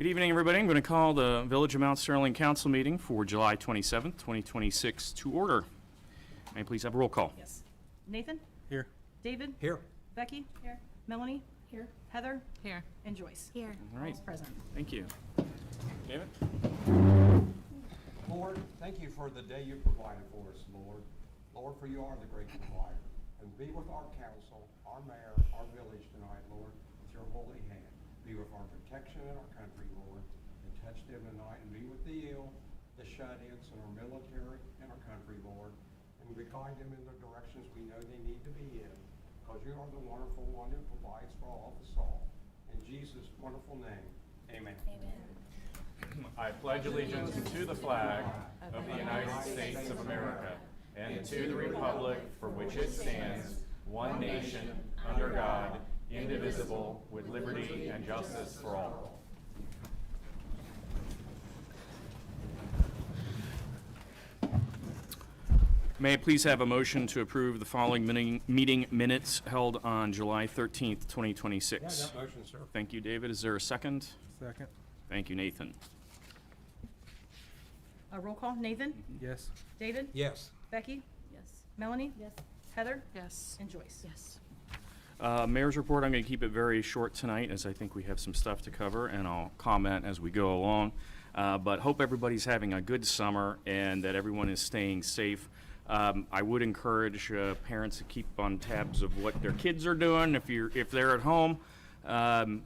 Good evening, everybody. I'm going to call the Village of Mount Sterling Council meeting for July 27th, 2026 to order. May I please have a roll call? Yes. Nathan? Here. David? Here. Becky? Here. Melanie? Here. Heather? Here. And Joyce? Here. All right. All's present. Thank you. David? Lord, thank you for the day you provided for us, Lord. Lord, for you are the great provider. And be with our council, our mayor, our village tonight, Lord, with your holy hand. Be with our protection in our country, Lord, and touch them tonight, and be with the ill, the shut-ins, and our military and our country, Lord. And we guide them in the directions we know they need to be in, because you are the wonderful one who provides for all of us all. In Jesus' wonderful name, amen. I pledge allegiance to the flag of the United States of America and to the republic for which it stands, one nation, under God, indivisible, with liberty and justice for all. May I please have a motion to approve the following meeting minutes held on July 13th, 2026? Yeah, that motion, sir. Thank you, David. Is there a second? Second. Thank you, Nathan. A roll call. Nathan? Yes. David? Yes. Becky? Yes. Melanie? Yes. Heather? Yes. And Joyce? Yes. Mayor's report, I'm going to keep it very short tonight, as I think we have some stuff to cover, and I'll comment as we go along. But hope everybody's having a good summer and that everyone is staying safe. I would encourage parents to keep on tabs of what their kids are doing if they're at home.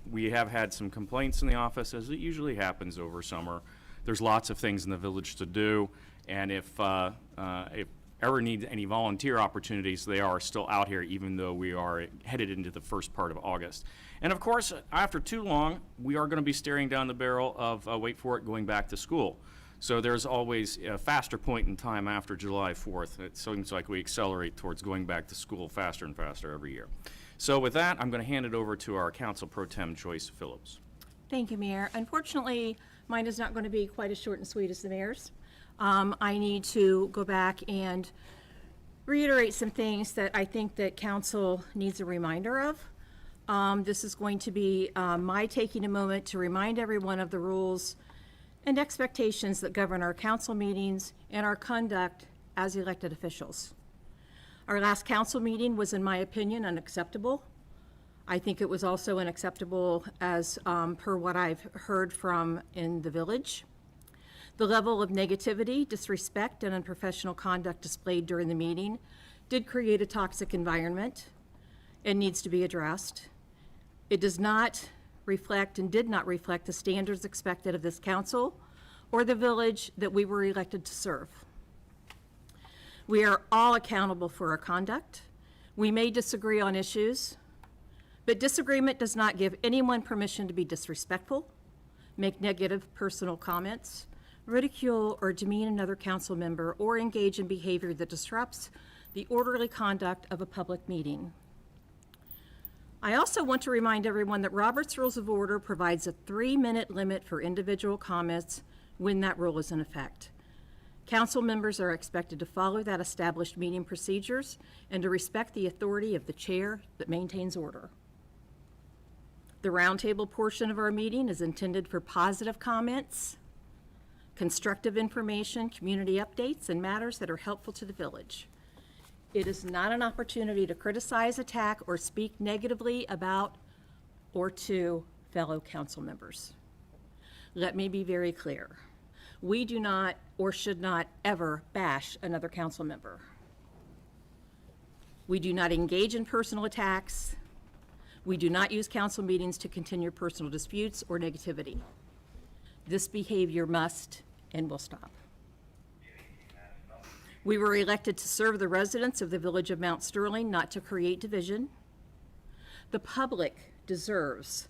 We have had some complaints in the office, as it usually happens over summer. There's lots of things in the village to do, and if ever need any volunteer opportunities, they are still out here, even though we are headed into the first part of August. And of course, after too long, we are going to be staring down the barrel of, wait for it, going back to school. So there's always a faster point in time after July 4th. It seems like we accelerate towards going back to school faster and faster every year. So with that, I'm going to hand it over to our Council Pro Tem, Joyce Phillips. Thank you, Mayor. Unfortunately, mine is not going to be quite as short and sweet as the mayor's. I need to go back and reiterate some things that I think that council needs a reminder of. This is going to be my taking a moment to remind everyone of the rules and expectations that govern our council meetings and our conduct as elected officials. Our last council meeting was, in my opinion, unacceptable. I think it was also unacceptable as per what I've heard from in the village. The level of negativity, disrespect, and unprofessional conduct displayed during the meeting did create a toxic environment and needs to be addressed. It does not reflect and did not reflect the standards expected of this council or the village that we were elected to serve. We are all accountable for our conduct. We may disagree on issues, but disagreement does not give anyone permission to be disrespectful, make negative personal comments, ridicule or demean another council member, or engage in behavior that disrupts the orderly conduct of a public meeting. I also want to remind everyone that Robert's Rules of Order provides a 3-minute limit for individual comments when that rule is in effect. Council members are expected to follow that established meeting procedures and to respect the authority of the chair that maintains order. The roundtable portion of our meeting is intended for positive comments, constructive information, community updates, and matters that are helpful to the village. It is not an opportunity to criticize, attack, or speak negatively about or to fellow council members. Let me be very clear. We do not or should not ever bash another council member. We do not engage in personal attacks. We do not use council meetings to continue personal disputes or negativity. This behavior must and will stop. We were elected to serve the residents of the village of Mount Sterling, not to create division. The public deserves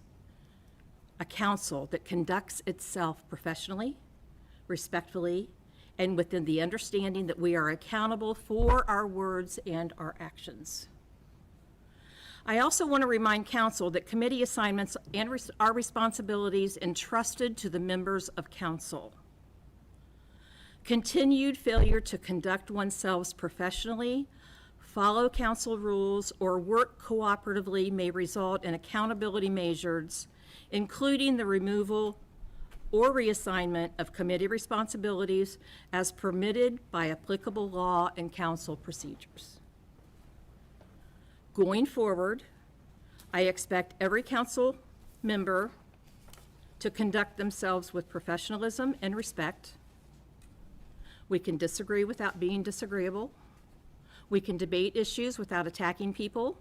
a council that conducts itself professionally, respectfully, and within the understanding that we are accountable for our words and our actions. I also want to remind council that committee assignments and are responsibilities entrusted to the members of council. Continued failure to conduct oneself professionally, follow council rules, or work cooperatively may result in accountability measures, including the removal or reassignment of committee responsibilities as permitted by applicable law and council procedures. Going forward, I expect every council member to conduct themselves with professionalism and respect. We can disagree without being disagreeable. We can debate issues without attacking people.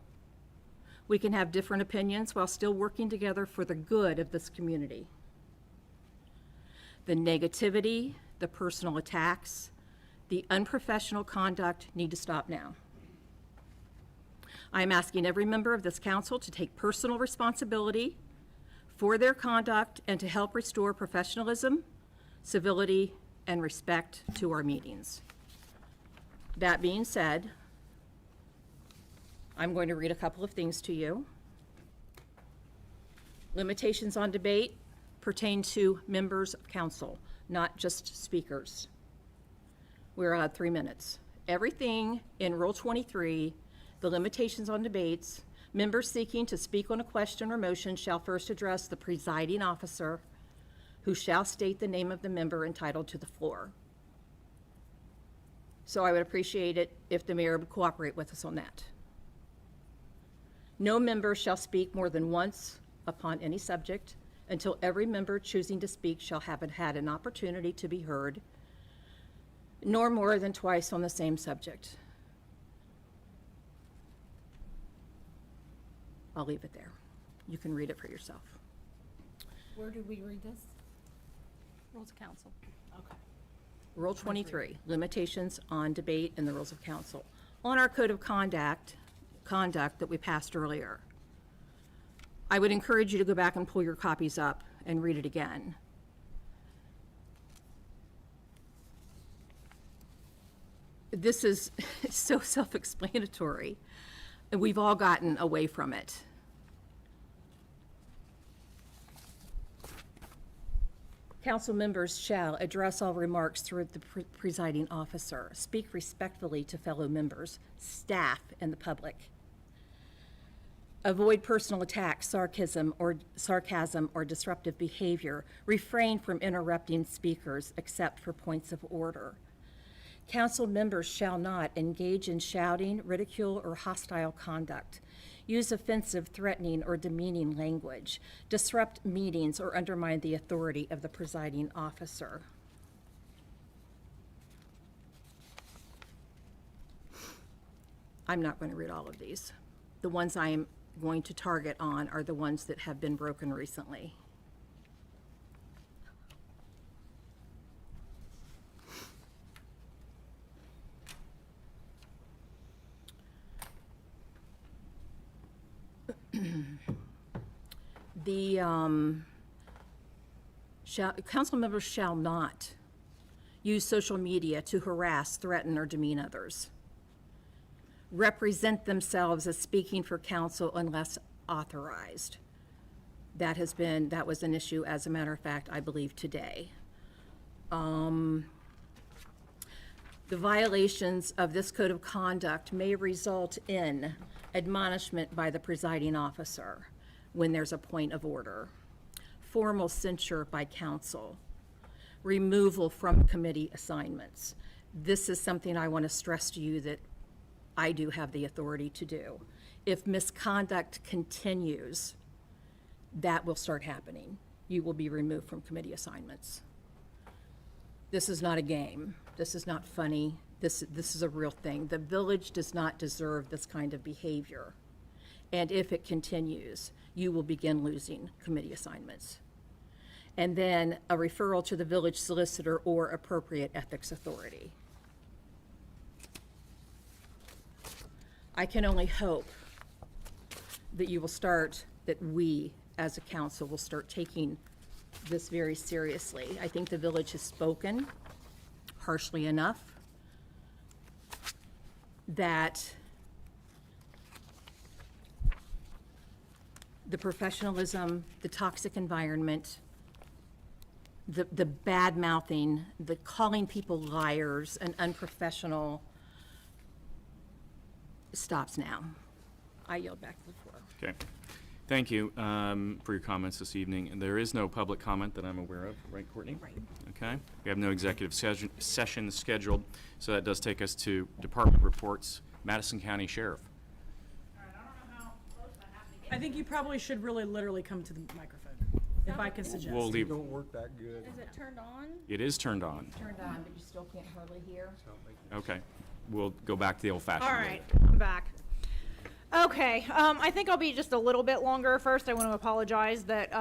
We can have different opinions while still working together for the good of this community. The negativity, the personal attacks, the unprofessional conduct need to stop now. I am asking every member of this council to take personal responsibility for their conduct and to help restore professionalism, civility, and respect to our meetings. That being said, I'm going to read a couple of things to you. Limitations on debate pertain to members of council, not just speakers. We're allowed 3 minutes. Everything in Rule 23, the limitations on debates, members seeking to speak on a question or motion shall first address the presiding officer, who shall state the name of the member entitled to the floor. So I would appreciate it if the mayor would cooperate with us on that. No member shall speak more than once upon any subject until every member choosing to speak shall have had an opportunity to be heard, nor more than twice on the same subject. I'll leave it there. You can read it for yourself. Where did we read this? Rules of Council. Okay. Rule 23, limitations on debate and the rules of council. On our code of conduct that we passed earlier, I would encourage you to go back and pull your copies up and read it again. This is so self-explanatory, and we've all gotten away from it. Council members shall address all remarks through the presiding officer, speak respectfully to fellow members, staff, and the public. Avoid personal attacks, sarcasm, or disruptive behavior. Refrain from interrupting speakers except for points of order. Council members shall not engage in shouting, ridicule, or hostile conduct. Use offensive, threatening, or demeaning language. Disrupt meetings or undermine the authority of the presiding officer. I'm not going to read all of these. The ones I am going to target on are the ones that have been broken recently. The council members shall not use social media to harass, threaten, or demean others. Represent themselves as speaking for council unless authorized. That was an issue, as a matter of fact, I believe today. The violations of this code of conduct may result in admonishment by the presiding officer when there's a point of order, formal censure by council, removal from committee assignments. This is something I want to stress to you that I do have the authority to do. If misconduct continues, that will start happening. You will be removed from committee assignments. This is not a game. This is not funny. This is a real thing. The village does not deserve this kind of behavior. And if it continues, you will begin losing committee assignments. And then a referral to the village solicitor or appropriate ethics authority. I can only hope that we as a council will start taking this very seriously. I think the village has spoken harshly enough that the professionalism, the toxic environment, the bad mouthing, the calling people liars and unprofessional stops now. I yield back to the floor. Okay. Thank you for your comments this evening. And there is no public comment that I'm aware of, right, Courtney? Right. Okay. We have no executive session scheduled, so that does take us to department reports. Madison County Sheriff. I think you probably should really literally come to the microphone, if I could suggest. We'll leave. Don't work that good. Is it turned on? It is turned on. Turned on, but you still can't hardly hear. Okay. We'll go back to the old-fashioned All way. right, I'm back. Okay, I think I'll be just a little bit longer. First, I want to apologize that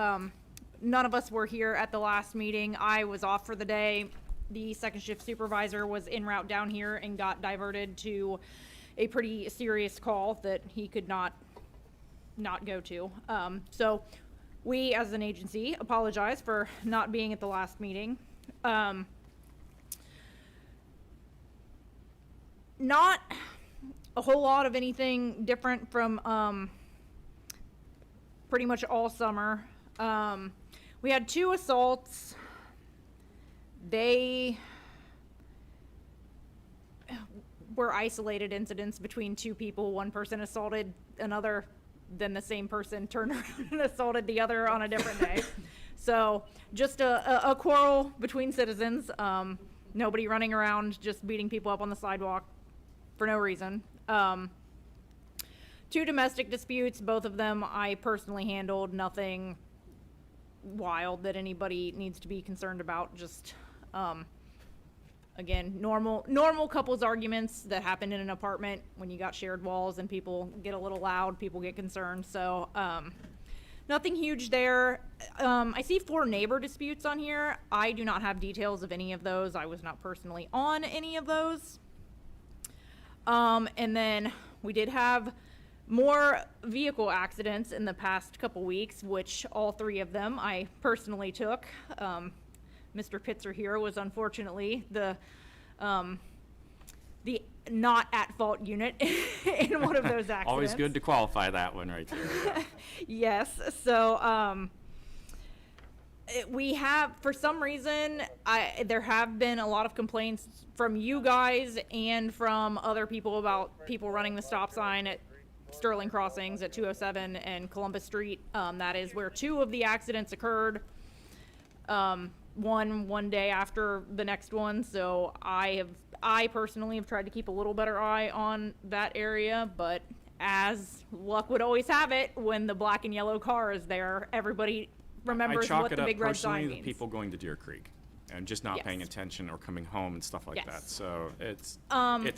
none of us were here at the last meeting. I was off for the day. The second shift supervisor was en route down here and got diverted to a pretty serious call that he could not go to. So we, as an agency, apologize for not being at the last meeting. Not a whole lot of anything different from pretty much all summer. We had 2 assaults. They were isolated incidents between 2 people. One person assaulted another, then the same person turned around and assaulted the other on a different day. So just a quarrel between citizens. Nobody running around just beating people up on the sidewalk for no reason. 2 domestic disputes, both of them I personally handled. Nothing wild that anybody needs to be concerned about. Just again, normal couples arguments that happen in an apartment when you got shared walls and people get a little loud, people get concerned. So nothing huge there. I see 4 neighbor disputes on here. I do not have details of any of those. I was not personally on any of those. And then we did have more vehicle accidents in the past couple weeks, which all 3 of them I personally took. Mr. Pitzer here was unfortunately the not at fault unit in one of those accidents. Always good to qualify that one right there. Yes. So, we have, for some reason, there have been a lot of complaints from you guys and from other people about people running the stop sign at Sterling Crossings at 207 and Columbus Street. That is where 2 of the accidents occurred. One day after the next one. So I personally have tried to keep a little better eye on that area, but as luck would always have it, when the black and yellow car is there, everybody remembers what the big red sign I chalk it up personally means. to people going to Deer Creek and just not Yes. paying attention or coming home and stuff like Yes. that. So it's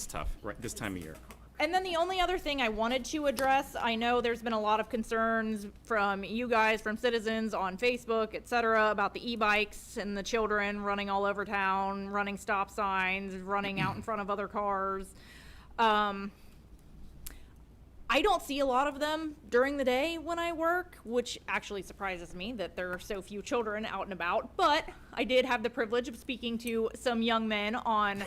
tough right this time of year. And then the only other thing I wanted to address, I know there's been a lot of concerns from you guys, from citizens on Facebook, et cetera, about the e-bikes and the children running all over town, running stop signs, running out in front of other cars. I don't see a lot of them during the day when I work, which actually surprises me that there are so few children out and about. But I did have the privilege of speaking to some young men on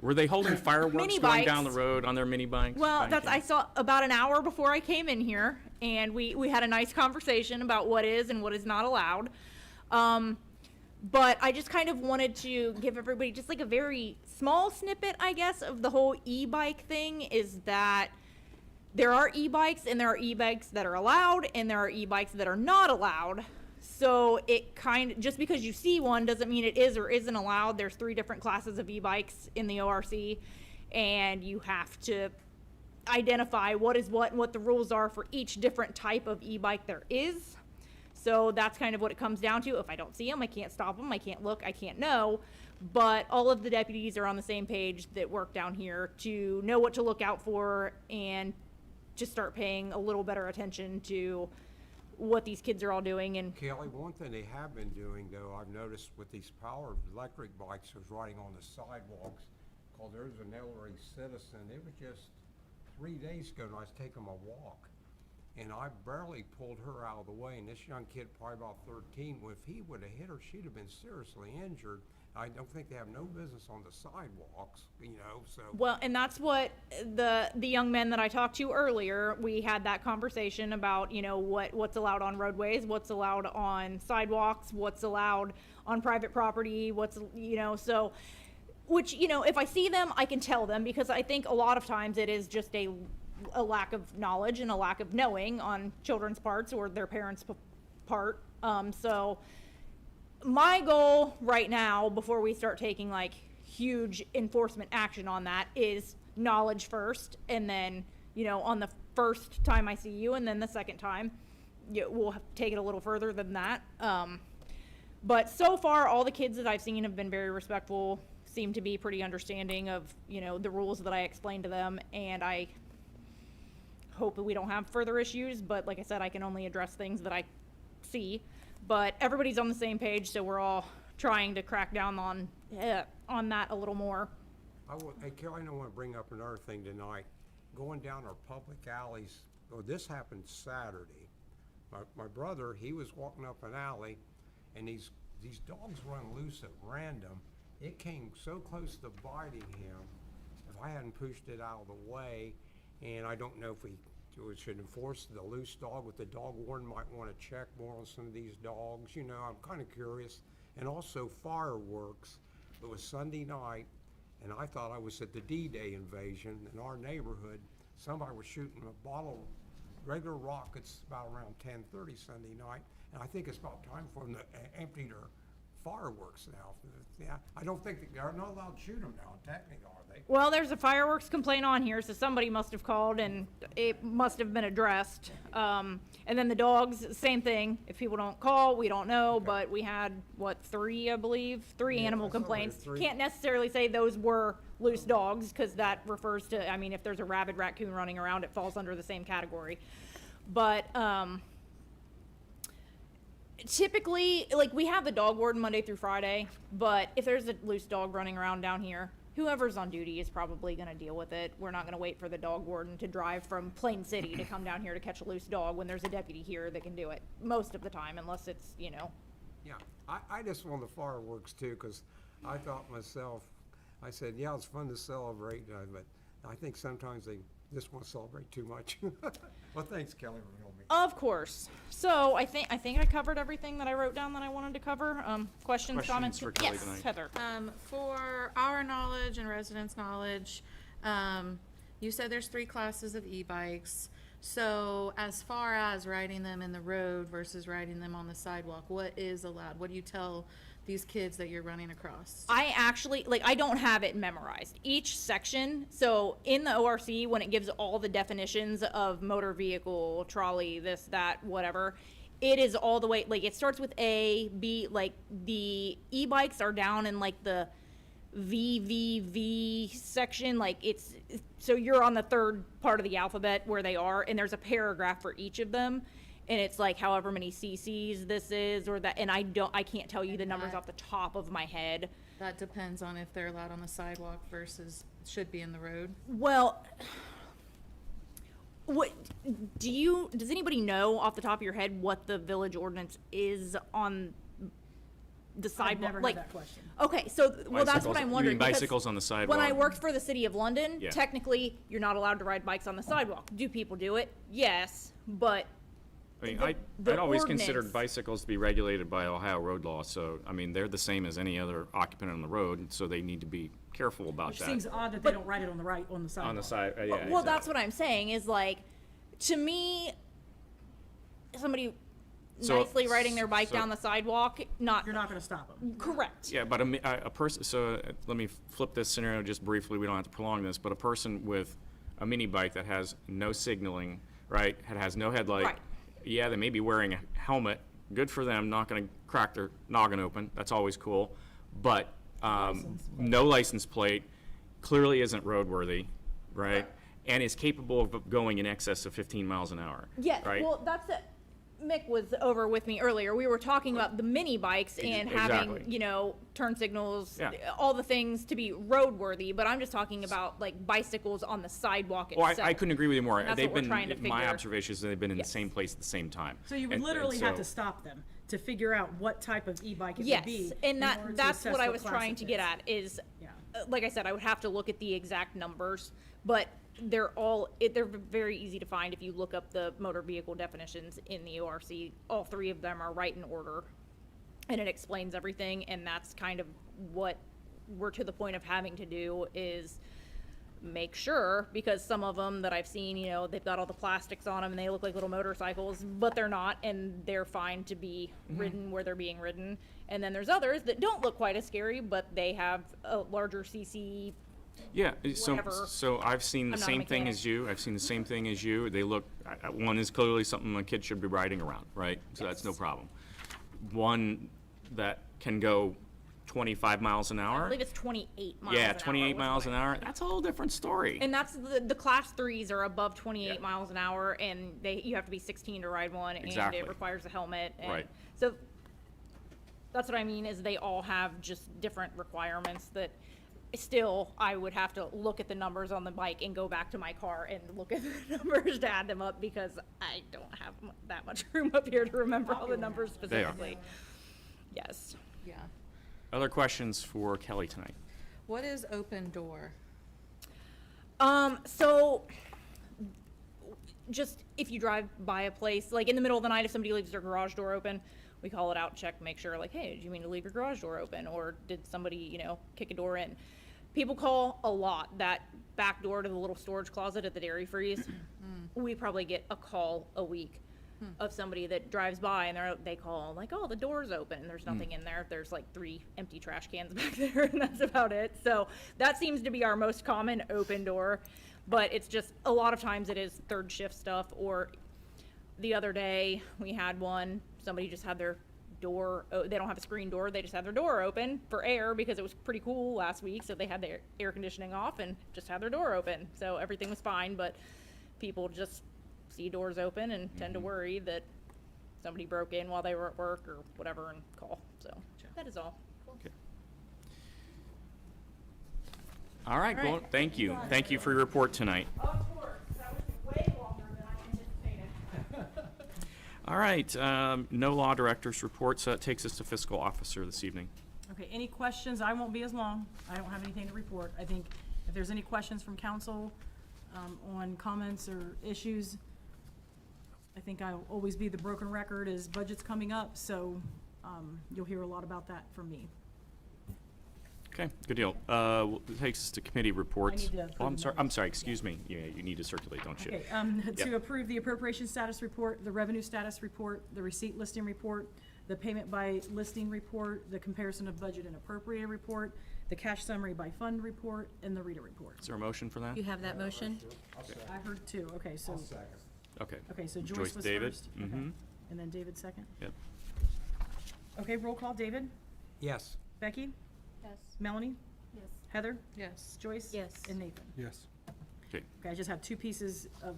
Were they holding fireworks Mini going down the bikes. road on their mini bikes? Well, by any I chance? saw about an hour before I came in here, and we had a nice conversation about what is and what is not allowed. But I just kind of wanted to give everybody just like a very small snippet, I guess, of the whole e-bike thing, is that there are e-bikes and there are e-bikes that are allowed and there are e-bikes that are not allowed. So it just because you see one doesn't mean it is or isn't allowed. There's 3 different classes of e-bikes in the ORC, and you have to identify what is what and what the rules are for each different type of e-bike there is. So that's kind of what it comes down to. If I don't see them, I can't stop them, I can't look, I can't know. But all of the deputies are on the same page that work down here to know what to look out for and just start paying a little better attention to what these kids are all doing. And Kelly, one thing they have been doing, though, I've noticed with these power electric bikes, was riding on the sidewalks, cause there's an elderly citizen, it was just 3 days ago, and I was taking a walk, and I barely pulled her out of the way, and this young kid, probably about 13, well, if he would've hit her, she'd have been seriously injured. I don't think they have no business on the sidewalks, so. well, and that's what the young men that I talked to earlier, we had that conversation about, what's allowed on roadways, what's allowed on sidewalks, what's allowed on private property, so, which, if I see them, I can tell them, because I think a lot of times it is just a lack of knowledge and a lack of knowing on children's parts or their parents' part. So my goal right now, before we start taking like huge enforcement action on that, is knowledge first, and then, you know, on the first time I see you, and then the second time, we'll take it a little further than that. But so far, all the kids that I've seen have been very respectful, seem to be pretty understanding of, you know, the rules that I explained to them, and I hope that we don't have further issues, but like I said, I can only address things that I see. But everybody's on the same page, so we're all trying to crack down on that a little more. Hey, Kelly, I want to bring up another thing tonight. Going down our public alleys, well, this happened Saturday. My brother, he was walking up an alley, and these dogs run loose at random. It came so close to biting him, if I hadn't pushed it out of the way, and I don't know if we should enforce the loose dog, but the dog warden might want to check more on some of these dogs. You know, I'm kind of curious. And also fireworks. It was Sunday night, and I thought I was at the D-Day invasion in our neighborhood. Somebody was shooting a bottle of regular rockets about around 10:30 Sunday night, and I think it's about time for them to empty their fireworks now. Yeah, I don't think they're not allowed to shoot them now, technically, are they? Well, there's a fireworks complaint on here, so somebody must have called and it must have been addressed. And then the dogs, same thing. If people don't call, we don't know, but we had, what, three, I believe? Three Yeah, animal I saw there were complaints. three. Can't necessarily say those were loose dogs, because that refers to, I mean, if there's a rabid raccoon running around, it falls under the same category. But, typically, like, we have the dog warden Monday through Friday, but if there's a loose dog running around down here, whoever's on duty is probably going to deal with it. We're not going to wait for the dog warden to drive from Plain City to come down here to catch a loose dog when there's a deputy here that can do it most of the time, unless it's, you know. Yeah, I just want the fireworks too, because I thought myself, I said, yeah, it's fun to celebrate, but I think sometimes they just want to celebrate too much. Well, thanks, Kelly, for helping me. Of course. So I think I covered everything that I wrote down that I wanted to cover. Questions, Questions comments? for Kelly Yes, tonight? Heather. For our knowledge and residents' knowledge, you said there's 3 classes of e-bikes. So as far as riding them in the road versus riding them on the sidewalk, what is allowed? What do you tell these kids that you're running across? I actually, like, I don't have it memorized. Each section, so in the ORC, when it gives all the definitions of motor vehicle, trolley, this, that, whatever, it is all the way, like, it starts with A, B, like, the e-bikes are down in, like, the VVV section, like, it's, so you're on the third part of the alphabet where they are, and there's a paragraph for each of them. And it's like however many cc's this is or that, and I can't tell you the numbers off the top of my head. That depends on if they're allowed on the sidewalk versus should be in the road. Well, does anybody know off the top of your head what the village ordinance is on the sidewalk? I've never Like, had that question. okay, so, well, that's what Bicycles- I'm you wondering. mean because bicycles on the When I sidewalk? worked for the city of London, Yeah. technically, you're not allowed to ride bikes on the sidewalk. Do people do it? Yes, but I mean, the I'd always considered ordinance- bicycles to be regulated by Ohio road law, so, I mean, they're the same as any other occupant on the road, so they need to be careful about Which that. seems odd that they don't write it on the right, on the sidewalk. On the side, yeah, well, exactly. that's what I'm saying is, like, to me, somebody So- nicely riding their bike so- down the sidewalk, not You're not gonna stop them. correct. Yeah, but a person, so let me flip this scenario just briefly, we don't have to prolong this, but a person with a mini bike that has no signaling, right, has no headlight. Right. Yeah, they may be wearing a helmet, good for them, not gonna crack their noggin open, that's always cool. But, no license plate, clearly isn't roadworthy, right? And is capable of going in excess of 15 miles an hour. Yes, right? well, that's it. Mick was over with me earlier. We were talking about the mini bikes and having, Exactly. you know, turn signals, Yeah. all the things to be roadworthy, but I'm just talking about like bicycles on the sidewalk Well, itself. I couldn't agree with you more. And that's They've what we're been, trying to my figure. observation is that they've been in the Yes. same place at the same time. So you would And literally have so- to stop them to figure out what type of e-bike it would Yes, be. and in that order to that's assess what I was class trying it to get is. at is, Yeah. like I said, I would have to look at the exact numbers, but they're they're very easy to find if you look up the motor vehicle definitions in the ORC. All 3 of them are right in order, and it explains everything, and that's kind of what we're to the point of having to do is make sure, because some of them that I've seen, you know, they've got all the plastics on them and they look like little motorcycles, but they're not, and they're fine to be ridden where they're being ridden. And then there's others that don't look quite as scary, but they have a larger CC. Yeah, Whatever. so I've seen the I'm not a same thing mechanic. as you. I've seen the same thing as you. They look, one is clearly something a kid should be riding around, right? So that's no problem. One that can go 25 miles an I hour. believe it's 28 miles Yeah, an hour 28 was miles what an I hour. heard. That's a whole different story. And that's the class 3s are above 28 Yeah. miles an hour, and you have to be 16 to ride one, and Exactly. it requires a helmet. And Right. So that's what I mean, is they all have just different requirements that still I would have to look at the numbers on the bike and go back to my car and look at the numbers to add them up, because I don't have that much room up here to remember all the numbers They are. specifically. Yes. Yeah. Other questions for Kelly tonight? What is open door? So just if you drive by a place, like in the middle of the night, if somebody leaves their garage door open, we call it out, check, make sure, like, hey, did you mean to leave your garage door open? Or did somebody, you know, kick a door in? People call a lot that back door to the little storage closet at the dairy freeze. We probably get a call a week of somebody that drives by and they call like, oh, the door's open. There's nothing in there. There's like 3 empty trash cans back there, and that's about it. So that seems to be our most common open door. But it's just a lot of times it is third shift stuff. Or the other day we had one, somebody just had their door, they don't have a screen door, they just had their door open for air because it was pretty cool last week, so they had their air conditioning off and just had their door open, so everything was fine. But people just see doors open and tend to worry that somebody broke in while they were at work or whatever and call. So that is all. All right, well, thank you. Thank you for your report tonight. Of course, that was way longer than I anticipated. All right, no law director's reports. That takes us to fiscal officer this evening. Okay, any questions? I won't be as long. I don't have anything to report. I think if there's any questions from council on comments or issues, I think I'll always be the broken record as budget's coming up, so you'll hear a lot about that from me. Okay, good deal. It takes us to committee reports. need to Oh, approve I'm the sorry, excuse me. Yeah, you need to circulate, don't you? Okay, Yep. to approve the appropriation status report, the revenue status report, the receipt listing report, the payment by listing report, the comparison of budget and appropriated report, the cash summary by fund report, and the reader report. Is there a motion for that? You have that motion? I heard two, okay, so, Okay. so Joyce Joyce, was David? first. Mm-hmm. Okay. And then David second. Yep. Okay, roll call, David, Yes. Becky, Yes. Melanie, Yes. Heather, Yes. Joyce. Yes. And Nathan. Yes. Okay, Okay, I just have 2 pieces of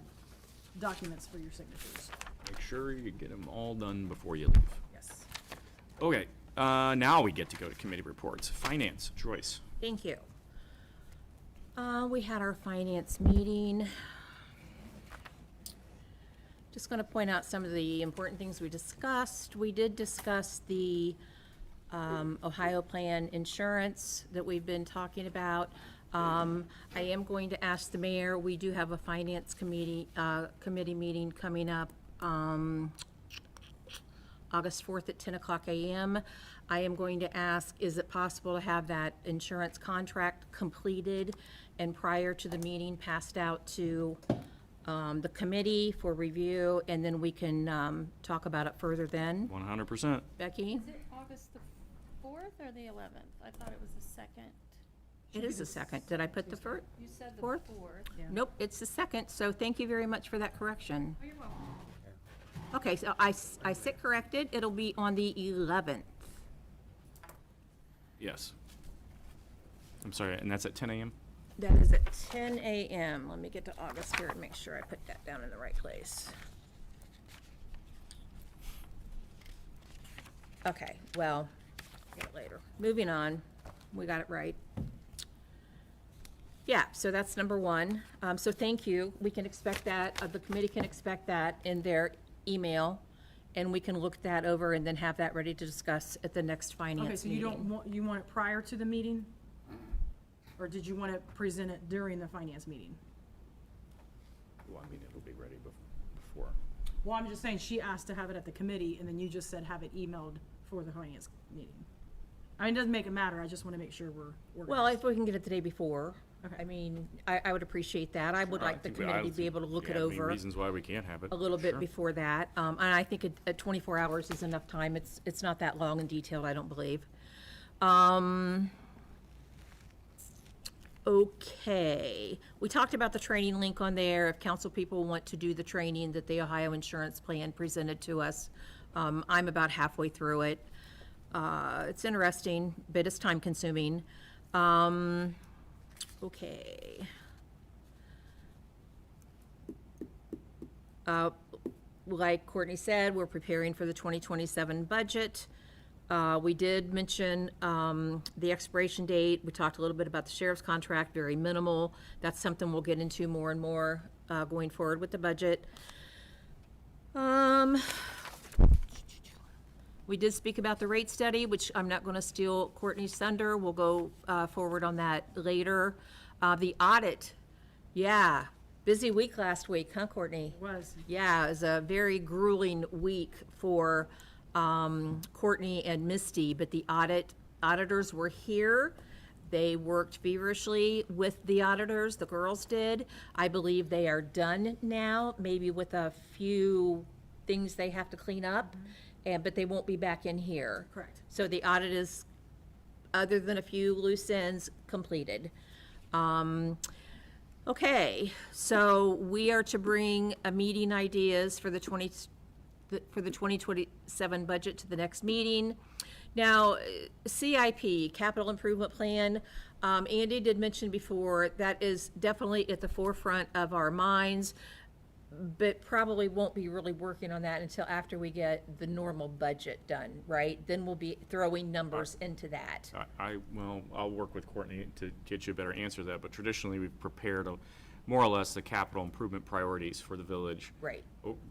documents for your signatures. make sure you get them all done before you leave. Yes. Okay, now we get to go to committee reports. Finance, Joyce. Thank you. We had our finance meeting. Just going to point out some of the important things we discussed. We did discuss the Ohio Plan insurance that we've been talking about. I am going to ask the mayor, we do have a finance committee meeting coming up August 4th at 10 o'clock a.m. I am going to ask, is it possible to have that insurance contract completed and prior to the meeting passed out to the committee for review, and then we can talk about it further then? 100%. Becky? Is it August the 4th or the 11th? I thought it was the 2nd. It is the second. Did I put the first? You said the Fourth? 4th. Nope, it's the second, so thank you very much for that correction. Oh, you're welcome. Okay, so I sit corrected, it'll be on the 11th. Yes. I'm sorry, and that's at 10 a.m.? That is at 10 a.m. Let me get to August here and make sure I put that down in the right place. Okay, well, get it later. Moving on, we got it right. Yeah, so that's number one. So thank you. We can expect that, the committee can expect that in their email, and we can look that over and then have that ready to discuss at the next Okay, finance so you meeting. don't want, you want it prior to the meeting? Or did you want to present it during the finance meeting? Well, I mean, it'll be ready before. Well, I'm just saying, she asked to have it at the committee, and then you just said have it emailed for the finance meeting. I mean, it doesn't make it matter, I just want to make sure we're organized. Well, if we can get it the day before, Okay. I mean, I would appreciate that. I would like the I committee don't to be able to look yeah, it I mean, over reasons why we can't have it. a little bit Sure. before that. And I think at 24 hours is enough time. It's not that long and detailed, I don't believe. Okay, we talked about the training link on there. If council people want to do the training that the Ohio Insurance Plan presented to us, I'm about halfway through it. It's interesting, but it's time consuming. Okay. Like Courtney said, we're preparing for the 2027 budget. We did mention the expiration date. We talked a little bit about the sheriff's contract, very minimal. That's something we'll get into more and more going forward with the budget. We did speak about the rate study, which I'm not going to steal Courtney's thunder. We'll go forward on that later. The audit, yeah, busy week last week, huh, Courtney? It was. Yeah, it was a very grueling week for Courtney and Misty, but the auditors were here. They worked feverishly with the auditors, the girls did. I believe they are done now, maybe with a few things they have to clean up, but they won't be back in here. Correct. So the audit is, other than a few loose ends, completed. Okay, so we are to bring a meeting ideas for the 2027 budget to the next meeting. Now, CIP, Capital Improvement Plan, Andy did mention before, that is definitely at the forefront of our minds, but probably won't be really working on that until after we get the normal budget done, right? Then we'll be throwing numbers into that. Well, I'll work with Courtney to get you a better answer to that, but traditionally, we've prepared more or less the capital improvement priorities for the village. Right.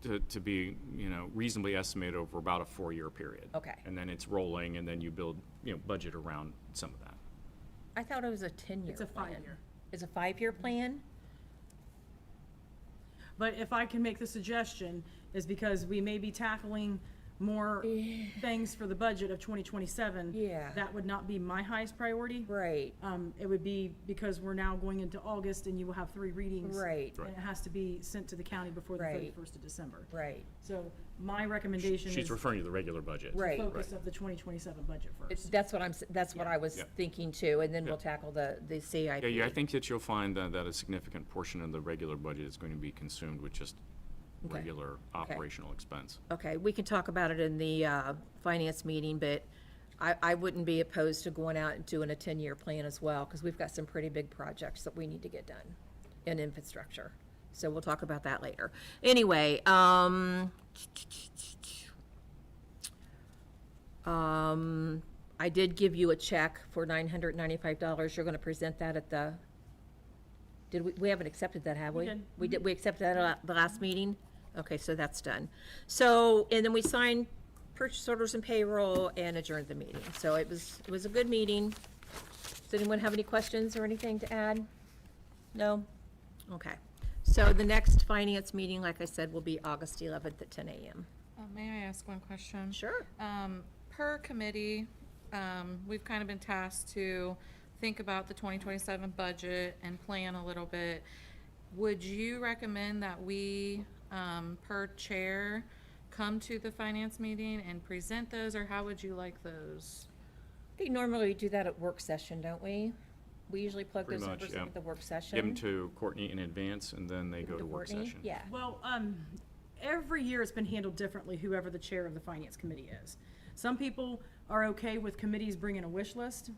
To be, reasonably estimated over about a 4-year period. Okay. And then it's rolling, and then you build, budget around some of that. I thought it was a 10-year It's a plan. 5-year. It's a 5-year plan? But if I can make the suggestion, is because we may be tackling more things for the budget of 2027. Yeah. That would not be my highest priority. Right, It would be because we're now going into August and you will have 3 readings. right, And it has to be sent to the county before the Right. 31st of December. right. So my recommendation She's is referring to the regular budget. Right. focus of the 2027 budget first. That's what I was Yeah. thinking too, and then we'll Yeah. tackle the CIP. Yeah, I think that you'll find that a significant portion of the regular budget is going to be consumed with just Okay. regular operational expense. Okay, we can talk about it in the finance meeting, but I wouldn't be opposed to going out and doing a 10-year plan as well, because we've got some pretty big projects that we need to get done in infrastructure. So we'll talk about that later. Anyway, I did give you a check for $995. You're gonna present that at the, we haven't accepted that, have we? We did. We accepted that at the last meeting? Okay, so that's done. So, and then we signed purchase orders and payroll and adjourned the meeting. So it was a good meeting. Does anyone have any questions or anything to add? No? Okay. So the next finance meeting, like I said, will be August 11th at 10 a.m. May I ask one question? Sure. Per committee, we've kind of been tasked to think about the 2027 budget and plan a little bit. Would you recommend that we, per chair, come to the finance meeting and present those, or how would you like those? I think normally we do that at work session, don't we? We usually plug Pretty those much, numbers yeah. in at the work session. Give them to Courtney in advance, and then they Give go it to work Courtney. session. Yeah. Well, every year it's been handled differently, whoever the chair of the finance committee is. Some people are okay with committees bringing a wish list.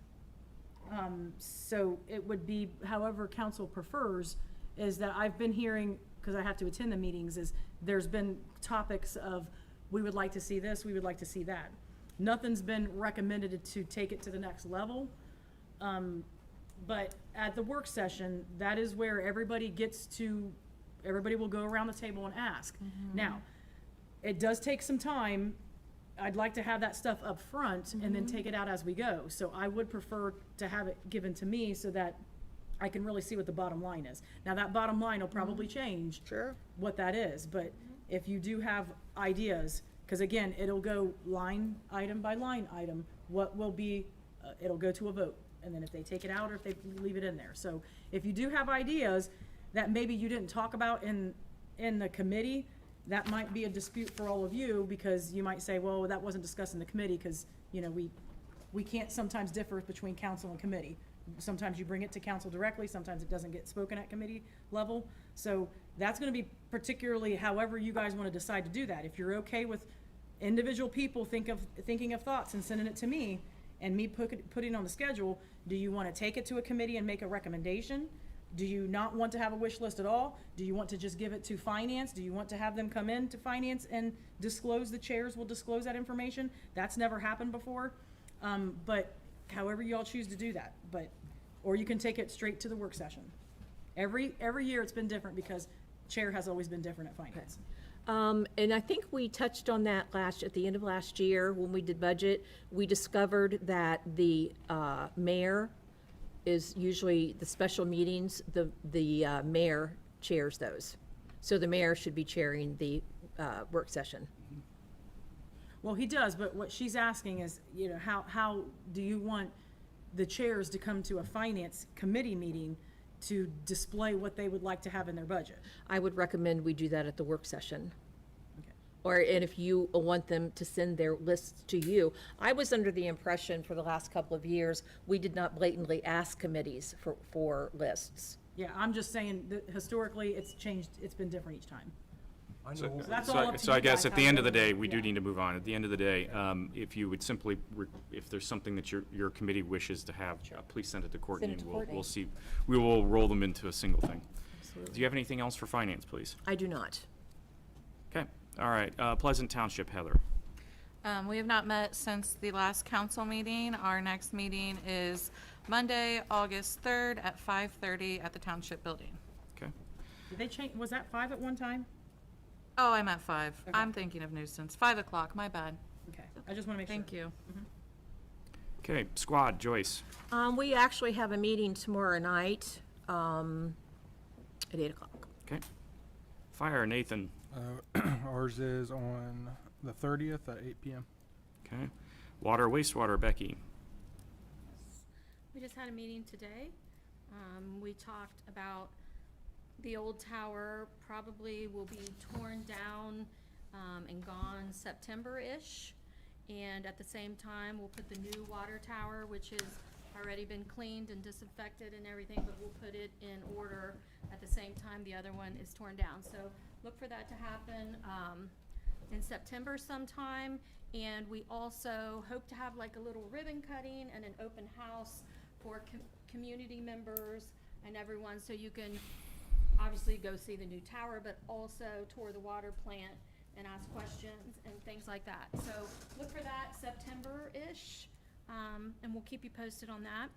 So it would be however council prefers, is that I've been hearing, because I have to attend the meetings, is there's been topics of, we would like to see this, we would like to see that. Nothing's been recommended to take it to the next level. But at the work session, that is where everybody will go around the table and ask. Now, it does take some time. I'd like to have that stuff up front and then take it out as we go. So I would prefer to have it given to me so that I can really see what the bottom line is. Now, that bottom line will probably change. Sure. What that is, but if you do have ideas, because again, it'll go line item by line item, what will be it'll go to a vote. And then if they take it out or if they leave it in there. So if you do have ideas that maybe you didn't talk about in the committee, that might be a dispute for all of you, because you might say, well, that wasn't discussed in the committee, because, you know, we can't sometimes differ between council and committee. Sometimes you bring it to council directly, sometimes it doesn't get spoken at committee level. So that's gonna be particularly however you guys wanna decide to do that. If you're okay with individual people thinking of thoughts and sending it to me, and me putting it on the schedule, do you wanna take it to a committee and make a recommendation? Do you not want to have a wish list at all? Do you want to just give it to finance? Do you want to have them come in to finance and disclose, the chairs will disclose that information? That's never happened before. But however you all choose to do that, or you can take it straight to the work session. Every year it's been different, because chair has always been different at finance. And I think we touched on that at the end of last year when we did budget. We discovered that the mayor is usually the special meetings, the mayor chairs those. So the mayor should be chairing the work session. Well, he does, but what she's asking is, you know, how do you want the chairs to come to a finance committee meeting to display what they would like to have in their budget? I would recommend we do that at the work session. Okay. And if you want them to send their lists to you. I was under the impression for the last couple of years, we did not blatantly ask committees for lists. Yeah, I'm just saying that historically, it's changed, it's been different each time. I So- know, that's all up to So I you guess guys, at the end of the however- day, we do yeah. need to move on. At the end of the day, if you would simply, if there's something that your committee wishes to have, please send it to Courtney. Send it to And Courtney. we'll see, we will roll them into a single thing. Do you have anything else for finance, please? I do not. Okay, all right. Pleasant Township, Heather. We have not met since the last council meeting. Our next meeting is Monday, August 3rd at 5:30 at the Township Building. Okay, Did they change, was that 5 at one time? Oh, I'm at 5. Okay. I'm thinking of nuisance. 5 o'clock, my bad. Okay, I just wanna make sure. Thank you. okay. Squad, Joyce. We actually have a meeting tomorrow night at 8 o'clock. Okay. Fire, Nathan. Ours is on the 30th at 8 p.m. Okay. Water, wastewater, Becky. We just had a meeting today. We talked about the old tower probably will be torn down and gone September-ish. And at the same time, we'll put the new water tower, which has already been cleaned and disinfected and everything, but we'll put it in order at the same time the other one is torn down. So look for that to happen in September sometime. And we also hope to have like a little ribbon cutting and an open house for community members and everyone, so you can obviously go see the new tower, but also tour the water plant and ask questions and things like that. So look for that September-ish, and we'll keep you posted on that.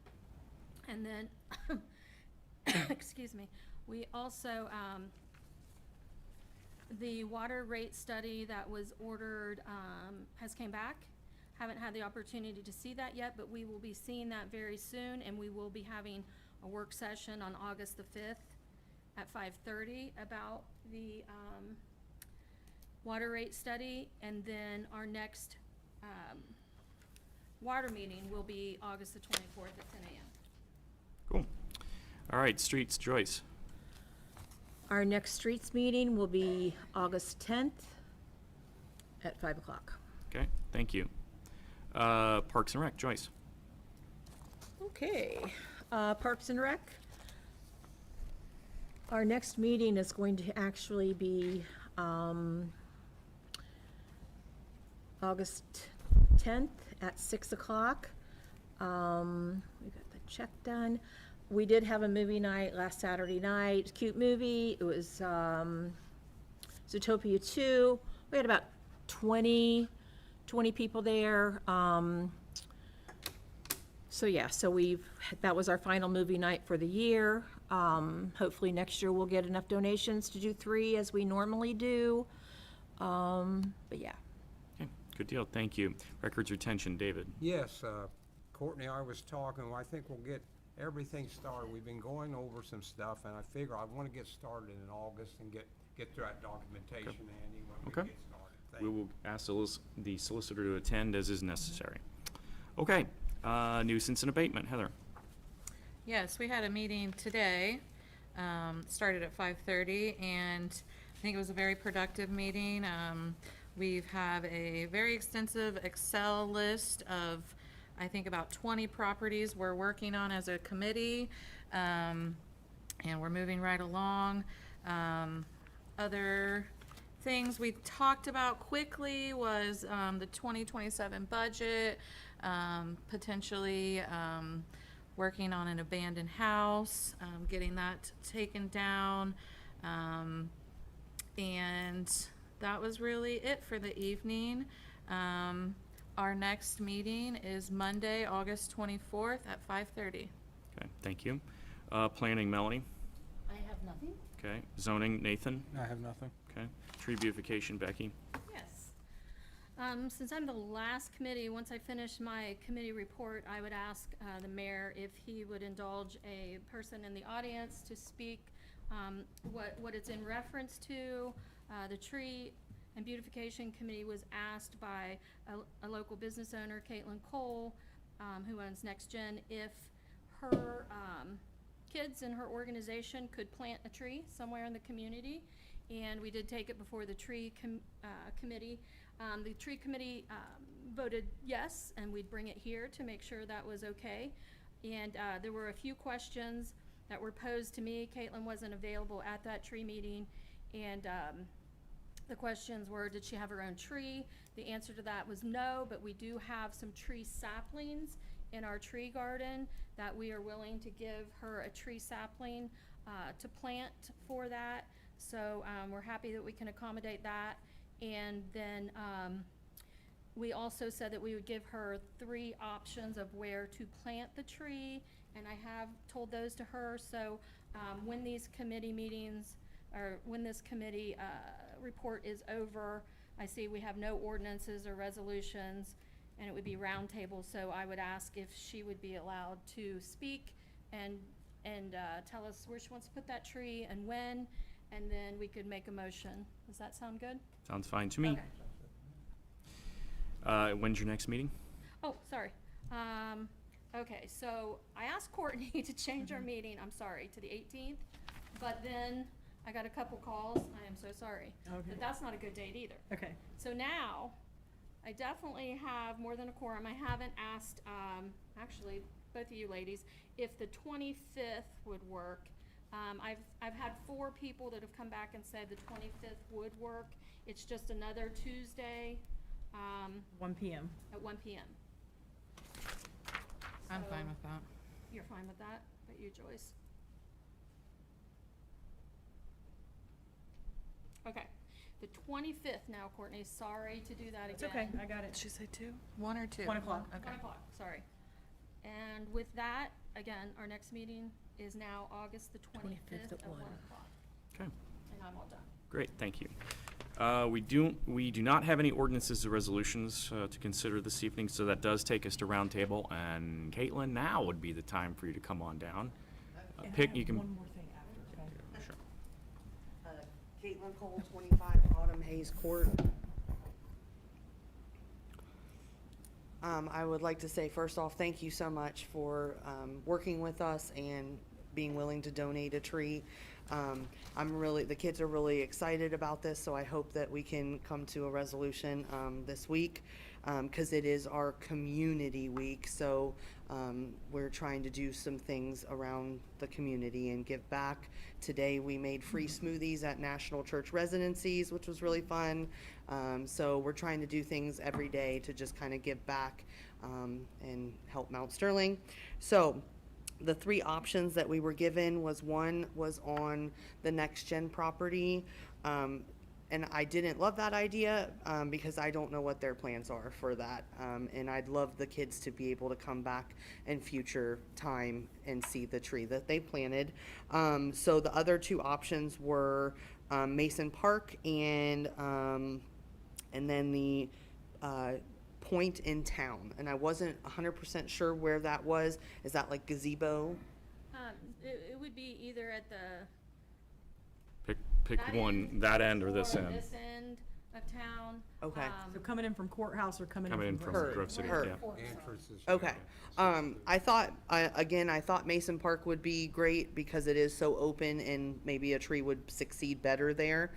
And then, excuse me, we also, the water rate study that was ordered has came back. Haven't had the opportunity to see that yet, but we will be seeing that very soon, and we will be having a work session on August the 5th at 5:30 about the water rate study, and then our next water meeting will be August the 24th at 10 a.m. Cool. All right, streets, Joyce. Our next streets meeting will be August 10th at 5 o'clock. Okay, thank you. Parks and Rec, Joyce. Okay, Parks and Rec. Our next meeting is going to actually be August 10th at 6 o'clock. We got the check done. We did have a movie night last Saturday night, cute movie. It was Zootopia 2. We had about 20 people there. So yeah, that was our final movie night for the year. Hopefully next year we'll get enough donations to do 3 as we normally do. But yeah. Okay, good deal, thank you. Records retention, David. yes, Courtney, I was talking, I think we'll get everything started. We've been going over some stuff, and I figure I want to get started in August and get through that documentation, Andy, when we Okay. get started. Thank We you. will ask the solicitor to attend as is necessary. Okay, Nuisance and abatement, Heather. Yes, we had a meeting today, started at 5:30, and I think it was a very productive meeting. We have a very extensive Excel list of, I think, about 20 properties we're working on as a committee, and we're moving right along. Other things we talked about quickly was the 2027 budget, potentially working on an abandoned house, getting that taken down. And that was really it for the evening. Our next meeting is Monday, August 24th at 5:30. Okay, thank you. Planning, Melanie. I have nothing. Okay. Zoning, Nathan. I have nothing. Okay. Tree beautification, Becky. Yes. Since I'm the last committee, once I finish my committee report, I would ask the mayor if he would indulge a person in the audience to speak what it's in reference to. The tree and beautification committee was asked by a local business owner, Caitlin Cole, who owns Next Gen, if her kids in her organization could plant a tree somewhere in the community. And we did take it before the tree committee. The tree committee voted yes, and we'd bring it here to make sure that was okay. And there were a few questions that were posed to me. Caitlin wasn't available at that tree meeting, and the questions were, did she have her own tree? The answer to that was no, but we do have some tree saplings in our tree garden that we are willing to give her a tree sapling to plant for that. So we're happy that we can accommodate that. And then we also said that we would give her 3 options of where to plant the tree, and I have told those to her. So when these committee meetings, or when this committee report is over, I see we have no ordinances or resolutions, and it would be roundtable. So I would ask if she would be allowed to speak and tell us where she wants to put that tree and when, and then we could make a motion. Does that sound good? Sounds fine to me. Okay. When's your next meeting? Oh, sorry. Okay, so I asked Courtney to change our meeting, I'm sorry, to the 18th, but then I got a couple calls. I am so sorry. Okay. But that's not a good date either. Okay. So now, I definitely have more than a quorum. I haven't asked, actually, both of you ladies, if the 25th would work. I've had 4 people that have come back and said the 25th would work. It's just another Tuesday, 1 p.m. at 1 p.m. I'm So- fine with that. You're fine with that? But you, Joyce? Okay, the 25th now, Courtney, sorry to do that again. It's okay, I got it. Did she say 2? 1 or 2? 1 o'clock. Okay. 1 o'clock, sorry. And with that, again, our next meeting is now August the 25th at 1 o'clock. Okay. And I'm all done. Great, thank you. We do not have any ordinances or resolutions to consider this evening, so that does take us to roundtable. And Caitlin, now would be the time for you to come on down. You can. One more thing after, okay? Sure. Caitlin Cole, 25 Autumn Hayes Court. I would like to say, first off, thank you so much for working with us and being willing to donate a tree. The kids are really excited about this, so I hope that we can come to a resolution this week, because it is our community week. So we're trying to do some things around the community and give back. Today we made free smoothies at National Church Residencies, which was really fun. So we're trying to do things every day to just kind of give back and help Mount Sterling. So the 3 options that we were given was, one was on the Next Gen property. And I didn't love that idea because I don't know what their plans are for that. And I'd love the kids to be able to come back in future time and see the tree that they planted. So the other 2 options were Mason Park and then the point in town. And I wasn't 100% sure where that was. Is that like gazebo? It would be either at the Pick that one, end that end or this end. This end. of town. Okay. So coming in from courthouse or coming Coming in in from from? Grove City, Her. yeah. Entrances. Okay. I thought Mason Park would be great because it is so open and maybe a tree would succeed better there.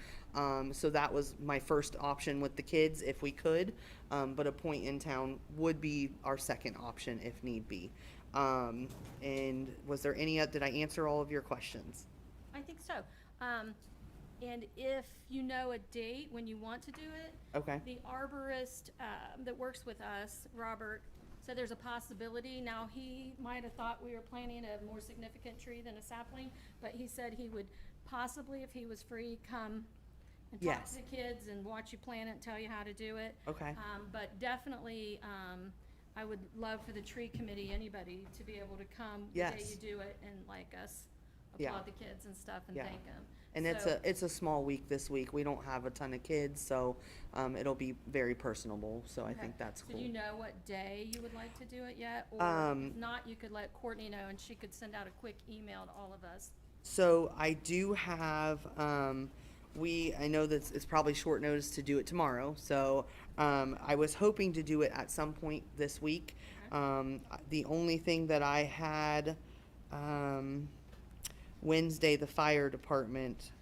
So that was my first option with the kids if we could. But a point in town would be our second option if need be. And was there did I answer all of your questions? I think so. And if you know a date when you want to do it, Okay. the arborist that works with us, Robert, said there's a possibility. Now, he might have thought we were planting a more significant tree than a sapling, but he said he would possibly, if he was free, come and talk Yes. to the kids and watch you plant it and tell you how to do it. Okay. But definitely, I would love for the tree committee, anybody, to be able to come the day Yes. you do it and like us Yeah. applaud the kids and stuff and Yeah. thank them. And it's a small week this week. We don't have a ton of kids, so it'll be very personable. So I think that's So cool. do you know what day you would like to do it yet? Or if not, you could let Courtney know and she could send out a quick email to all of us. So I do have, I know that it's probably short notice to do it tomorrow, so, I was hoping to do it at some point this week. The only thing that I had, Wednesday, the fire department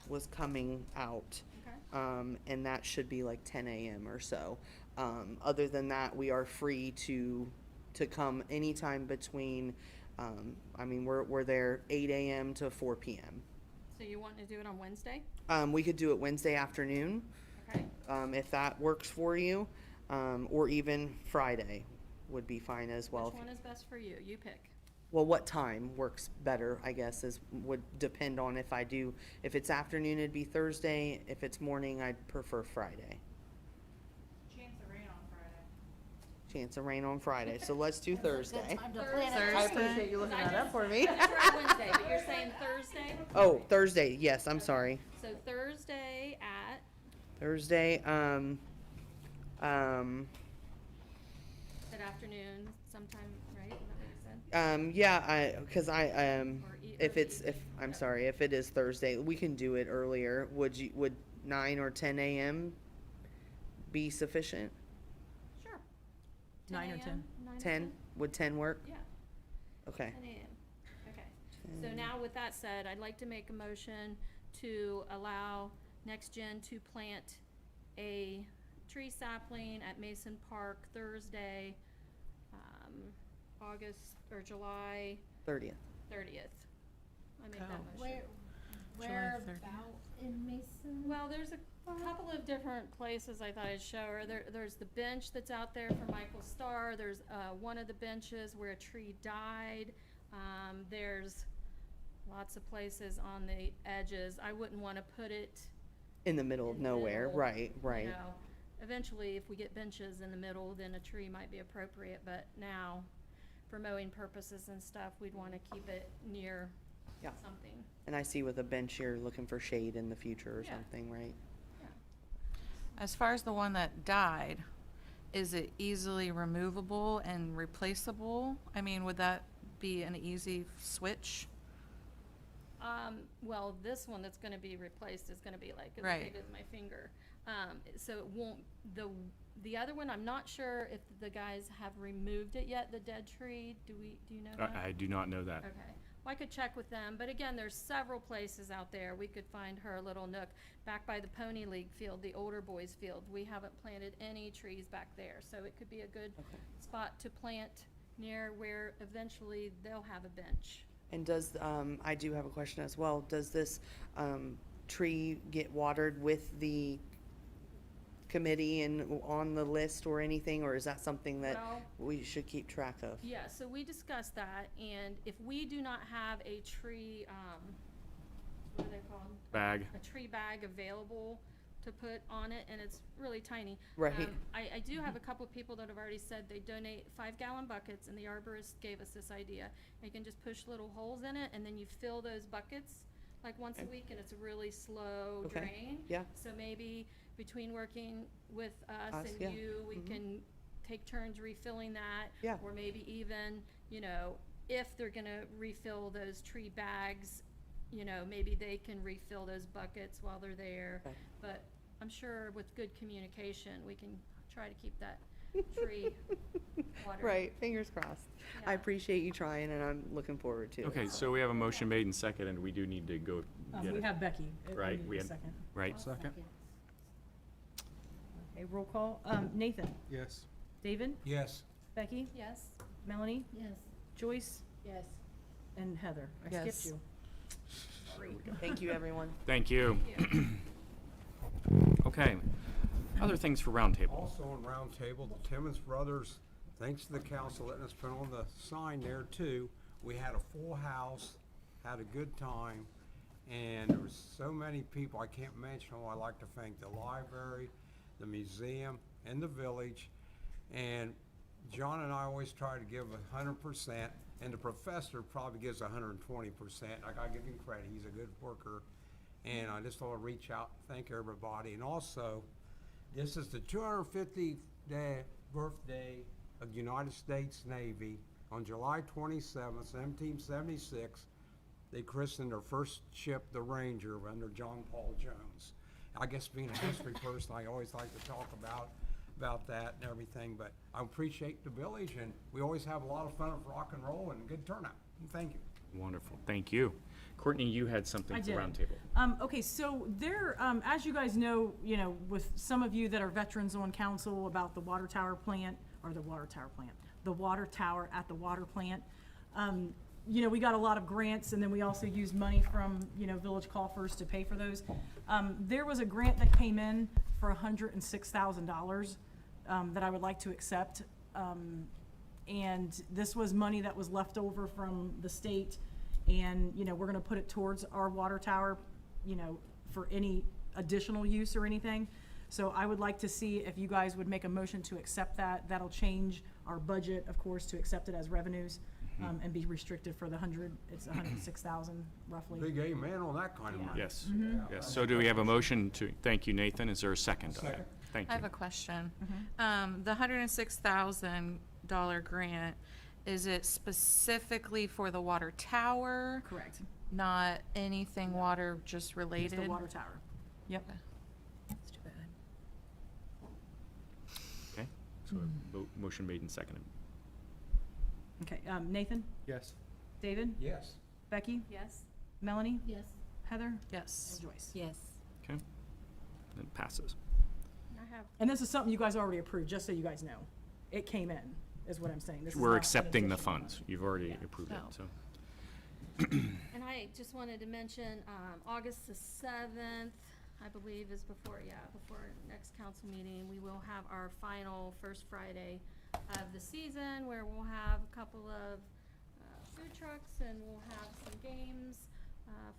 was coming out. Okay. And that should be like 10 a.m. or so. Other than that, we are free to come anytime between, we're there 8 a.m. to 4 p.m. So you want to do it on Wednesday? We could do it Wednesday afternoon, Okay. if that works for you, or even Friday would be fine as well. Which one is best for you? You pick. Well, what time works better, I guess, would depend on if it's afternoon, it'd be Thursday. If it's morning, I'd prefer Friday. Chance of rain on Friday. Chance of rain on Friday, so let's do Thursday. Thursday. I appreciate you looking that up for me. I just read Wednesday, but you're saying Thursday? Oh, Thursday, yes, I'm sorry. So Thursday at, Thursday, that afternoon sometime, right? Is that what you said? If it is Thursday, we can do it earlier. Would 9 or 10 a.m. be sufficient? Sure. 9 or 10? 10? Would 10 work? Yeah, Okay. 10 a.m. Okay. So now with that said, I'd like to make a motion to allow Next Gen to plant a tree sapling at Mason Park Thursday, July 30th. 30th. I make that motion. July 30th. in Mason? Well, there's a couple of different places I thought I'd show her. There's the bench that's out there for Michael Starr. There's one of the benches where a tree died. There's lots of places on the edges. I wouldn't want to put it In the middle of in the nowhere, middle, right. you know. Eventually, if we get benches in the middle, then a tree might be appropriate, but now, for mowing purposes and stuff, we'd want to keep it near Yeah. something. And I see with a bench, you're looking for shade in the future or Yeah. something, right? As far as the one that died, is it easily removable and replaceable? I mean, would that be an easy switch? Well, this one that's gonna be replaced is gonna be like as Right. big as my finger. So it won't, the other one, I'm not sure if the guys have removed it yet, the dead tree. Do you know that? I do not know that. Okay. Well, I could check with them, but again, there's several places out there. We could find her little nook back by the Pony League field, the older boys field. We haven't planted any trees back there, so it could be a good spot to plant near where eventually they'll have a bench. And does, I do have a question as well. Does this tree get watered with the committee and on the list or anything, or is that something that Well- we should keep track of? Yeah, so we discussed that, and if we do not have a tree, what are they called? Bag. A tree bag available to put on it, and it's really tiny. Right. I do have a couple of people that have already said they donate 5-gallon buckets, and the arborist gave us this idea. You can just push little holes in it, and then you fill those buckets like once a week, and it's a really slow Okay. drain. Yeah. So maybe between working with us Us, and yeah. you, we can take turns refilling that. Yeah. Or maybe even, if they're gonna refill those tree bags, maybe they can refill those buckets while they're there. Okay. But I'm sure with good communication, we can try to keep that tree watered. Right, fingers crossed. I Yeah. appreciate you trying, and I'm looking forward to it. Okay, so we have a motion made and second, and we do need to go get We it. have Becky. Right, need we a had- second. Right? Second? Okay, roll call. Nathan, Yes. David, Yes. Becky, Yes. Melanie, Yes. Joyce, Yes. and Heather. I Yes. skipped you. Thank you, everyone. Thank you. Okay, other things for roundtable. Also on roundtable, the Timmons brothers, thanks to the council letting us put on the sign there too. We had a full house, had a good time, and there was so many people, I can't mention them. I'd like to thank the library, the museum, and the village. And John and I always try to give 100%, and the professor probably gives 120%. I gotta give him credit, he's a good worker. And I just want to reach out, thank everybody. And also, this is the 250th birthday of the United States Navy. On July 27th, 1776, they christened their first ship, the Ranger, under John Paul Jones. I guess being a history person, I always like to talk about that and everything, but I appreciate the village, and we always have a lot of fun of rock and roll and good turnout. And thank you. Wonderful, thank you. Courtney, you had something I for did. roundtable. Okay, so there, as you guys know, with some of you that are veterans on council about the water tower plant, or the water tower at the water plant, we got a lot of grants, and then we also used money from, village coffers to pay for those. There was a grant that came in for $106,000 that I would like to accept. And this was money that was left over from the state, and, we're gonna put it towards our water tower, for any additional use or anything. So I would like to see if you guys would make a motion to accept that. That'll change our budget, of course, to accept it as revenues, and be restricted for it's 106,000 roughly. Big amen on that kind of money. Yes, yes. So do we have a motion to, thank you, Nathan. Is there a second on that? Second. Thank I have you. a question. The $106,000 grant, is it specifically for the water tower? Correct. Not anything water just It's related? the water tower. Yep. That's too bad. Okay, so motion made and seconded. Okay, Nathan, Yes. David, Yes. Becky, Yes. Melanie, Yes. Heather, Yes. and Joyce. Yes. Okay, then it passes. I have, And this is something you guys already approved, just so you guys know. It came in, is what I'm saying. This is We're not an accepting the additional funds. money. You've already approved it, No. so. and I just wanted to mention, August the 7th, I believe is before next council meeting, we will have our final first Friday of the season, where we'll have a couple of food trucks, and we'll have some games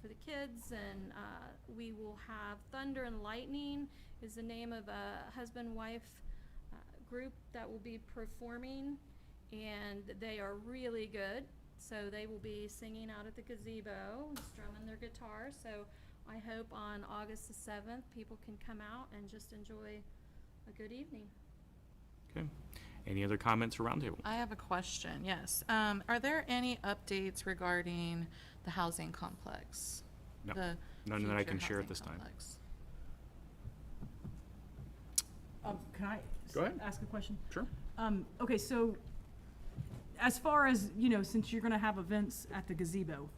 for the kids, and we will have Thunder and Lightning is the name of a husband-wife group that will be performing, and they are really good. So they will be singing out at the gazebo, strumming their guitars. So I hope on August the 7th, people can come out and just enjoy a good evening. Okay. Any other comments or roundtable? I have a question, yes. Are there any updates regarding the housing complex? No. The None that I future can share at housing this time. complex? Can I Go ahead. ask a question? Sure. Okay, so as far as, since you're gonna have events at the gazebo,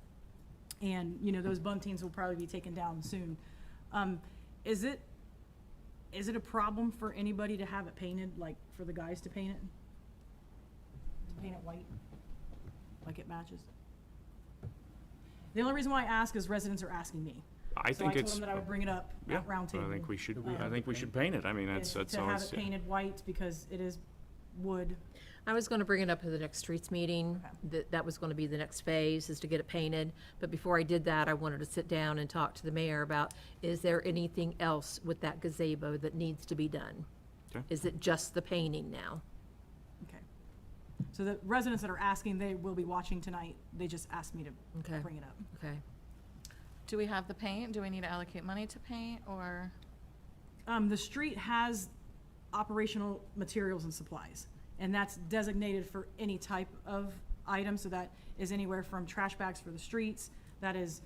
and, those buntings will probably be taken down soon, is it a problem for anybody to have it painted, like, for the guys to paint it? To paint it white? Like it matches? The only reason why I ask is residents are asking me. I So I think told it's, them that I would bring it up yeah, at roundtable. I think we should paint it. I mean, is that's to all have it's. it painted white because it is wood. I was gonna bring it up at the next streets meeting, that was gonna be the next phase, is to get it painted. But before I did that, I wanted to sit down and talk to the mayor about, is there anything else with that gazebo that needs to be done? Okay. Is it just the painting now? Okay. So the residents that are asking, they will be watching tonight. They just asked me to Okay. bring it up. Okay. Do we have the paint? Do we need to allocate money to paint, or? The street has operational materials and supplies, and that's designated for any type of item, so that is anywhere from trash bags for the streets, that is,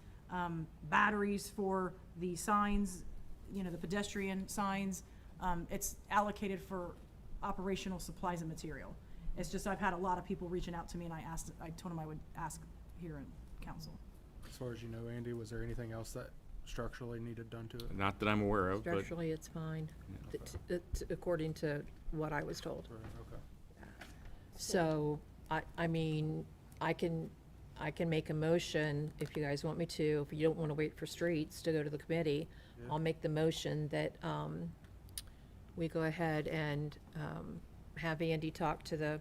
batteries for the signs, you know, the pedestrian signs, it's allocated for operational supplies and material. It's just, I've had a lot of people reaching out to me, and I told them I would ask here in council. As far as you know, Andy, was there anything else that structurally needed done to it? Not that I'm aware of, but Structurally, it's fine, according to what I was told. Right, okay. So, I mean, I can make a motion, if you guys want me to, if you don't want to wait for streets to go to the committee, Yeah. I'll make the motion that we go ahead and have Andy talk to the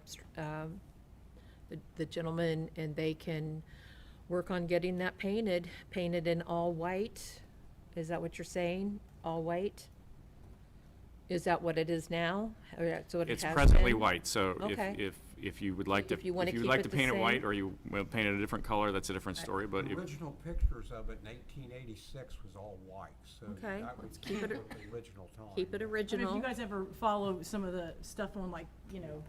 gentleman, and they can work on getting that painted in all white. Is that what you're saying? All white? Is that what it is now? Or that's what it it's has presently been? white, so Okay. if you would like to, If you wanna if you would keep like it to the paint it white, same. or you will paint it a different color, that's a different story, but The if, original pictures of it in 1886 was all white, so Okay, that would let's keep it- with the original time. Keep it I mean, if original. you guys ever follow some of the stuff on, like, you know,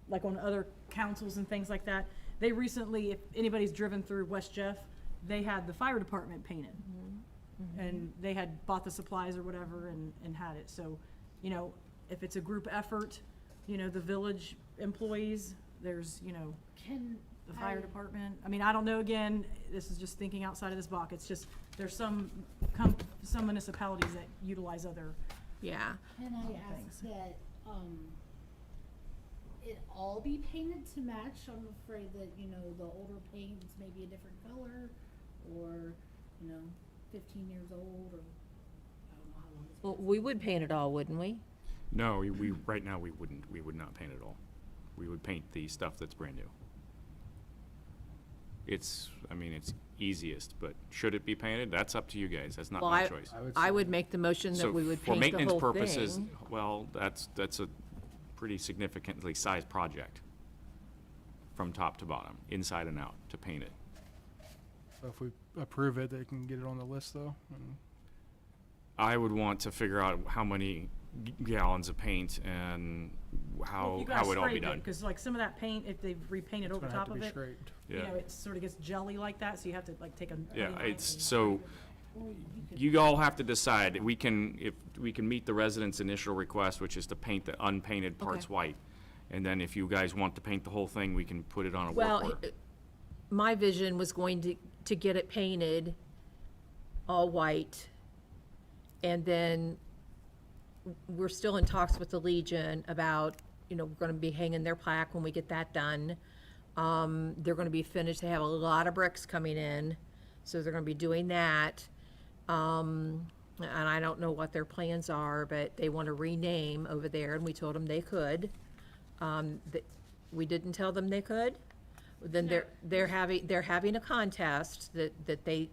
like on other councils and things like that, they recently, if anybody's driven through West Jeff, they had the fire department painted. And they had bought the supplies or whatever and had it. So, you know, if it's a group effort, you know, the village employees, there's, you know, Can the fire department. I mean, I don't know, again, this is just thinking outside of this box. It's just, there's some municipalities that utilize other, Yeah. Can I ask that, it all be painted to match? I'm afraid that, you know, the older paint's maybe a different color, or, you know, 15 years old, or, I don't know how long it's Well, been. we would paint it all, wouldn't we? no, we, right now, we would not paint it all. We would paint the stuff that's brand new. It's easiest, but should it be painted? That's up to you guys, that's not Well, my choice. I would make the motion that So we would for paint the maintenance whole purposes, thing. well, that's a pretty significantly sized project from top to bottom, inside and out, to paint it. So if we approve it, they can get it on the list though. And I would want to figure out how many gallons of paint and how it all be done. because like some of that paint, if they've repainted it's over gonna have top to of be it, scraped. you Yeah. know, it sort of gets jelly like that, so you have to like take a. Yeah, knife it's, and- so, you all have to decide, if we can meet the residents' initial request, which is to paint the unpainted parts Okay. white. And then if you guys want to paint the whole thing, we can put it on a work Well, order. my vision was going to get it painted all white. And then we're still in talks with the Legion about, you know, we're gonna be hanging their plaque when we get that done. They're gonna be finished, they have a lot of bricks coming in, so they're gonna be doing that. And I don't know what their plans are, but they want to rename over there, and we told them they could. We didn't tell them they could. Then they're having a contest that they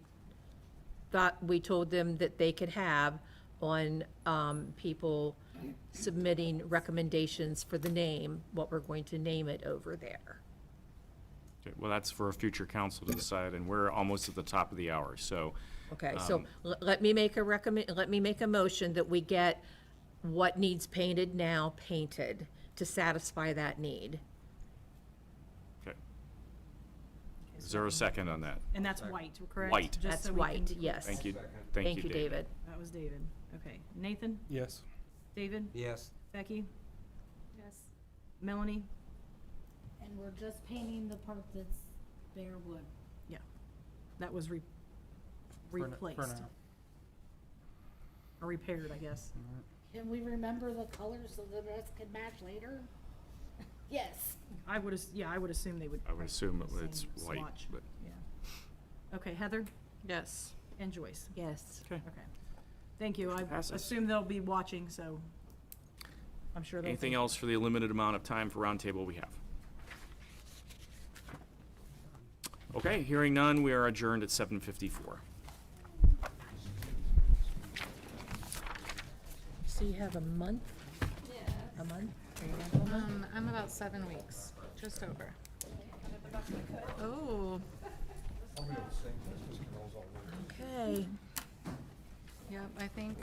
thought we told them that they could have on people submitting recommendations for the name, what we're going to name it over there. Okay, well, that's for a future council to decide, and we're almost at the top of the hour, so. Okay, so let me make a motion that we get what needs painted now painted to satisfy that need. Okay. Is there a second on that? And that's white, correct? White. Just That's so we can white, be clear. yes. Thank you, Thank you, David. That was David. Okay. Nathan? Yes. David? Yes. Becky? Yes. Melanie? And we're just painting the part that's bare wood. Yeah. That was replaced. For now. Or repaired, I guess. Can we remember the colors so the rest can match later? Yes. I would assume they would. I would assume the it's same white, swatch. but, Yeah. Okay, Heather Yes. and Joyce. Yes. okay. Okay. Thank you. I Passes. assume they'll be watching, so I'm sure they'll. Anything else for the limited amount of time for roundtable we have? Okay, hearing none, we are adjourned at 7:54. So you have a month? A month? Are you gonna have a month? I'm about 7 weeks, just over. Oh, Okay. yep, I think,